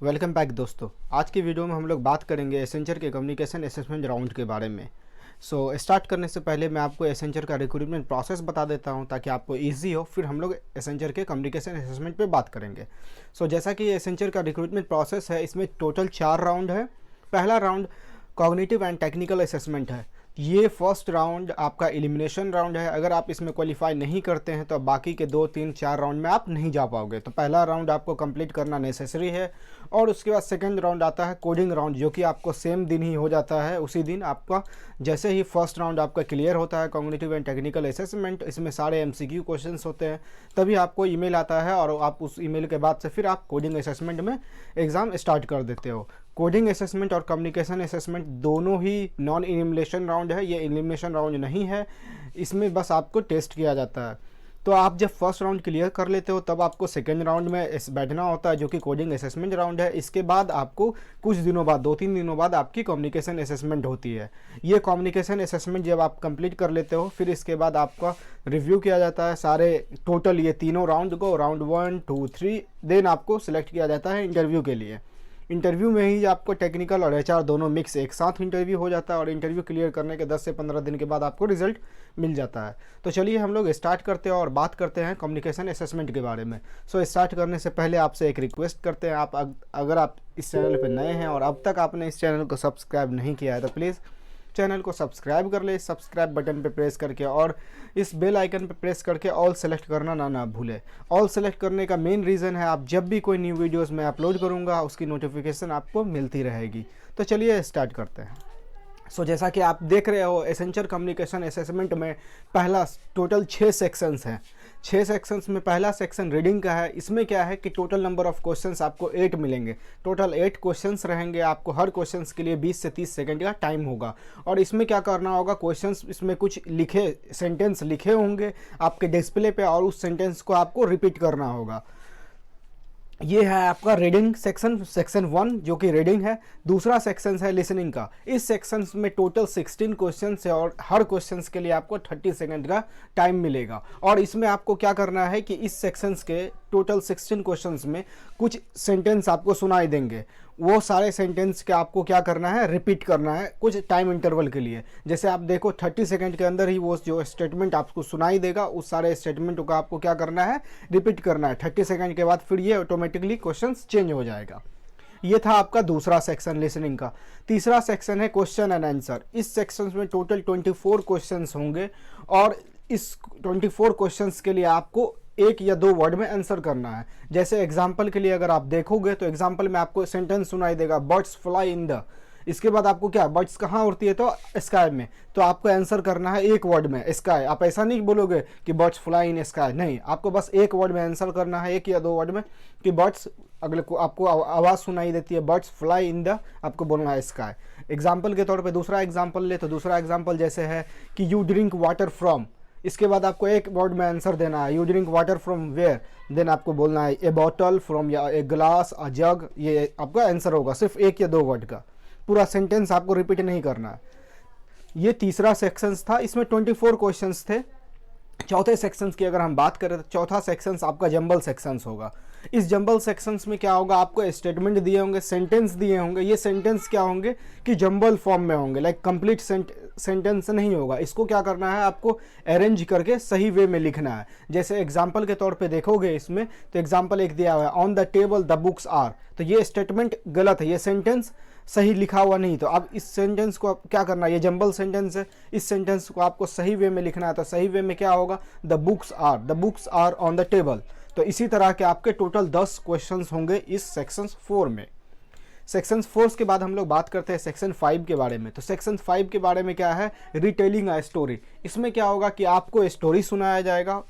Welcome back दोस्तों। आज की वीडियो में हम लोग बात करेंगे एसेंचर के कम्युनिकेशन असेसमेंट राउंड के बारे में। स्टार्ट करने से पहले मैं आपको एसेंचर का रिक्रूटमेंट प्रोसेस बता देता हूं ताकि आपको इजी हो, फिर हम लोग एसेंचर के कम्युनिकेशन असेसमेंट पे बात करेंगे। जैसा कि एसेंचर का रिक्रूटमेंट प्रोसेस है, इसमें टोटल 4 राउंड है। पहला round cognitive and technical assessment है। ये फर्स्ट राउंड आपका एलिमिनेशन राउंड है। अगर आप इसमें क्वालिफाई नहीं करते हैं तो बाकी के 2, 3, 4 राउंड में आप नहीं जा पाओगे। तो पहला राउंड आपको कंप्लीट करना नेसेसरी है। और उसके बाद सेकंड राउंड आता है कोडिंग राउंड, जो कि आपको सेम दिन ही हो जाता है। उसी दिन आपका जैसे ही फर्स्ट राउंड आपका क्लियर होता है कॉग्निटिव एंड टेक्निकल असेसमेंट, इसमें सारे एमसीक्यू क्वेश्चंस होते हैं, तभी आपको ईमेल आता है और आप उस ईमेल के बाद से फिर आप कोडिंग असेसमेंट में एग्ज़ाम स्टार्ट कर देते हो। कोडिंग असेसमेंट और कम्युनिकेशन असेसमेंट दोनों ही नॉन एलिमिनेशन राउंड है। ये एलिमिनेशन राउंड नहीं है, इसमें बस आपको टेस्ट किया जाता है। तो आप जब फर्स्ट राउंड क्लियर कर लेते हो तब आपको सेकेंड राउंड में बैठना होता है, जो कि कोडिंग असेसमेंट राउंड है। इसके बाद आपको कुछ दिनों बाद, 2-3 दिनों बाद आपकी कम्युनिकेशन असेसमेंट होती है। ये कम्युनिकेशन असेसमेंट जब आप कंप्लीट कर लेते हो, फिर इसके बाद आपका रिव्यू किया जाता है सारे टोटल ये तीनों राउंड को, राउंड 1, 2, 3। देन आपको सिलेक्ट किया जाता है इंटरव्यू के लिए। इंटरव्यू में ही आपको टेक्निकल और एचआर दोनों मिक्स एक साथ इंटरव्यू हो जाता है और इंटरव्यू क्लियर करने के 10 से 15 दिन के बाद आपको रिजल्ट मिल जाता है। तो चलिए हम लोग स्टार्ट करते हैं और बात करते हैं कम्युनिकेशन असेसमेंट के बारे में। स्टार्ट करने से पहले आपसे एक रिक्वेस्ट करते हैं, अगर आप इस चैनल पर नए हैं और अब तक आपने इस चैनल को सब्सक्राइब नहीं किया है तो प्लीज़ चैनल को सब्सक्राइब कर ले, सब्सक्राइब बटन पे प्रेस करके, और इस बेल आइकन पे प्रेस करके ऑल सेलेक्ट करना ना भूले। ऑल सेलेक्ट करने का मेन रीज़न है आप जब भी कोई न्यू वीडियोस मैं अपलोड करूँगा उसकी नोटिफिकेशन आपको मिलती रहेगी। तो चलिए स्टार्ट करते हैं। जैसा कि आप देख रहे हो, एसेंचर कम्युनिकेशन असेसमेंट में पहला टोटल 6 सेक्शंस हैं। 6 सेक्शंस में पहला सेक्शन रीडिंग का है। इसमें क्या है कि टोटल नंबर ऑफ क्वेश्चंस आपको 8 मिलेंगे। टोटल 8 क्वेश्चंस रहेंगे। आपको हर क्वेश्चंस के लिए 20 से 30 सेकंड का टाइम होगा। और इसमें क्या करना होगा, क्वेश्चंस इसमें कुछ लिखे सेंटेंस लिखे होंगे आपके डिस्प्ले पे और उस सेंटेंस को आपको रिपीट करना होगा। ये है आपका रीडिंग सेक्शन, सेक्शन 1 जो कि रीडिंग है। दूसरा सेक्शन है लिसनिंग का। इस सेक्शन में टोटल 16 क्वेश्चन है और हर क्वेश्चन के लिए आपको 30 सेकंड का टाइम मिलेगा। और इसमें आपको क्या करना है कि इस सेक्शन के टोटल 16 क्वेश्चंस में कुछ सेंटेंस आपको सुनाई देंगे। वो सारे सेंटेंस के आपको क्या करना है, रिपीट करना है कुछ टाइम इंटरवल के लिए। जैसे आप देखो 30 सेकंड के अंदर ही वो जो स्टेटमेंट आपको सुनाई देगा उस सारे स्टेटमेंट को आपको क्या करना है, रिपीट करना है। 30 सेकंड के बाद फिर ये ऑटोमेटिकली क्वेश्चंस चेंज हो जाएगा। ये था आपका दूसरा सेक्शन लिसनिंग का। तीसरा सेक्शन है क्वेश्चन एंड आंसर। इस सेक्शन में टोटल 24 क्वेश्चंस होंगे और इस 24 क्वेश्चंस के लिए आपको 1 या 2 वर्ड में आंसर करना है। जैसे एग्जाम्पल के लिए अगर आप देखोगे तो एग्जाम्पल में आपको सेंटेंस सुनाई देगा, बर्ड्स फ्लाई इन द। इसके बाद आपको क्या, बर्ड्स कहाँ उड़ती है, तो स्काई में। तो आपको आंसर करना है 1 वर्ड में, स्काई। आप ऐसा नहीं बोलोगे कि बर्ड्स फ्लाई इन स्काई, नहीं, आपको बस 1 वर्ड में आंसर करना है, 1 या 2 वर्ड में, कि बर्ड्स, अगले को आपको आवाज़ सुनाई देती है बर्ड्स फ्लाई इन द, आपको बोलना है स्काई। एग्जाम्पल के तौर पर दूसरा एग्जाम्पल ले तो दूसरा एग्जाम्पल जैसे है कि यू ड्रिंक वाटर फ्रॉम। इसके बाद आपको 1 वर्ड में आंसर देना है, you drink water from where. Then आपको बोलना है ए बॉटल फ्रॉम, या ए ग्लास, अ जग। ये आपका आंसर होगा सिर्फ 1 या 2 वर्ड का। पूरा सेंटेंस आपको रिपीट नहीं करना है। ये तीसरा सेक्शंस था, इसमें 24 क्वेश्चंस थे। चौथे सेक्शंस की अगर हम बात करें तो चौथा सेक्शंस आपका जंबल सेक्शंस होगा। इस जंबल सेक्शंस में क्या होगा, आपको स्टेटमेंट दिए होंगे, सेंटेंस दिए होंगे। ये सेंटेंस क्या होंगे कि जंबल फॉर्म में होंगे, लाइक कंप्लीट सेंटेंस नहीं होगा। इसको क्या करना है, आपको अरेंज करके सही वे में लिखना है। जैसे एग्जाम्पल के तौर पे देखोगे इसमें, तो एग्जाम्पल एक दिया हुआ है, on the table the books are. तो ये स्टेटमेंट गलत है, ये सेंटेंस सही लिखा हुआ नहीं। तो अब इस सेंटेंस को क्या करना है, ये जंबल सेंटेंस है, इस सेंटेंस को आपको सही वे में लिखना है। तो सही वे में क्या होगा, the books are on the table. तो इसी तरह के आपके टोटल 10 क्वेश्चंस होंगे इस सेक्शन 4 में। सेक्शन 4 के बाद हम लोग बात करते हैं सेक्शन 5 के बारे में। तो सेक्शन 5 के बारे में क्या है, रिटेलिंग अ स्टोरी। इसमें क्या होगा कि आपको स्टोरी सुनाया जाएगा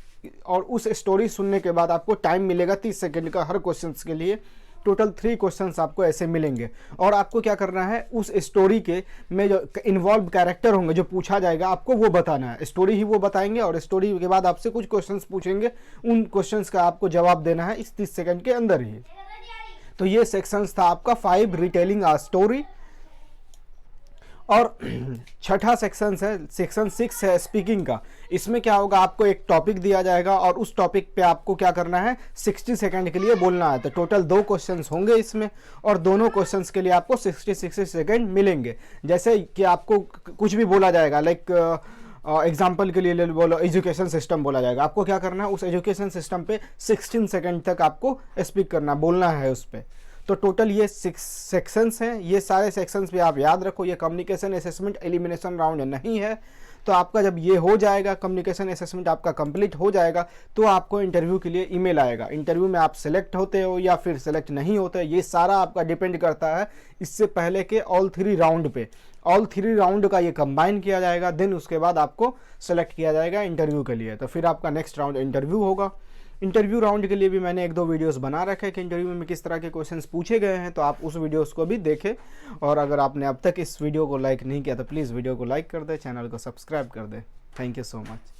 और उस स्टोरी सुनने के बाद आपको टाइम मिलेगा 30 सेकंड का हर क्वेश्चन के लिए। टोटल 3 क्वेश्चंस आपको ऐसे मिलेंगे और आपको क्या करना है, उस स्टोरी के में जो इन्वॉल्व कैरेक्टर होंगे जो पूछा जाएगा आपको वो बताना है। स्टोरी ही वो बताएंगे और स्टोरी के बाद आपसे कुछ क्वेश्चंस पूछेंगे, उन क्वेश्चंस का आपको जवाब देना है इस 30 सेकंड के अंदर ही। तो ये सेक्शंस था आपका 5 रिटेलिंग आ स्टोरी। और छठा सेक्शन है, सेक्शन 6 है स्पीकिंग का। इसमें क्या होगा, आपको एक टॉपिक दिया जाएगा और उस टॉपिक पे आपको क्या करना है, 60 सेकंड के लिए बोलना है। तो टोटल 2 क्वेश्चंस होंगे इसमें, और दोनों क्वेश्चंस के लिए आपको 60 सेकंड मिलेंगे। जैसे कि आपको कुछ भी बोला जाएगा, लाइक एग्जाम्पल के लिए बोलो एजुकेशन सिस्टम बोला जाएगा, आपको क्या करना है, उस एजुकेशन सिस्टम पे 16 सेकंड तक आपको स्पीक करना, बोलना है उस पर। तो टोटल ये 6 सेक्शंस हैं, ये सारे सेक्शंस भी आप याद रखो। ये कम्युनिकेशन असेसमेंट एलिमिनेशन राउंड नहीं है। तो आपका जब ये हो जाएगा, कम्युनिकेशन असेसमेंट आपका कंप्लीट हो जाएगा, तो आपको इंटरव्यू के लिए ईमेल आएगा। इंटरव्यू में आप सेलेक्ट होते हो या फिर सेलेक्ट नहीं होते, ये सारा आपका डिपेंड करता है इससे पहले के ऑल 3 राउंड पे। ऑल 3 राउंड का ये कंबाइन किया जाएगा, देन उसके बाद आपको सेलेक्ट किया जाएगा इंटरव्यू के लिए। तो फिर आपका नेक्स्ट राउंड इंटरव्यू होगा। इंटरव्यू राउंड के लिए भी मैंने 1-2 वीडियोस बना रखे हैं कि इंटरव्यू में किस तरह के क्वेश्चंस पूछे गए हैं, तो आप उस वीडियोस को भी देखें। और अगर आपने अब तक इस वीडियो को लाइक नहीं किया तो प्लीज़ वीडियो को लाइक कर दें, चैनल को सब्सक्राइब कर दें। Thank you so much.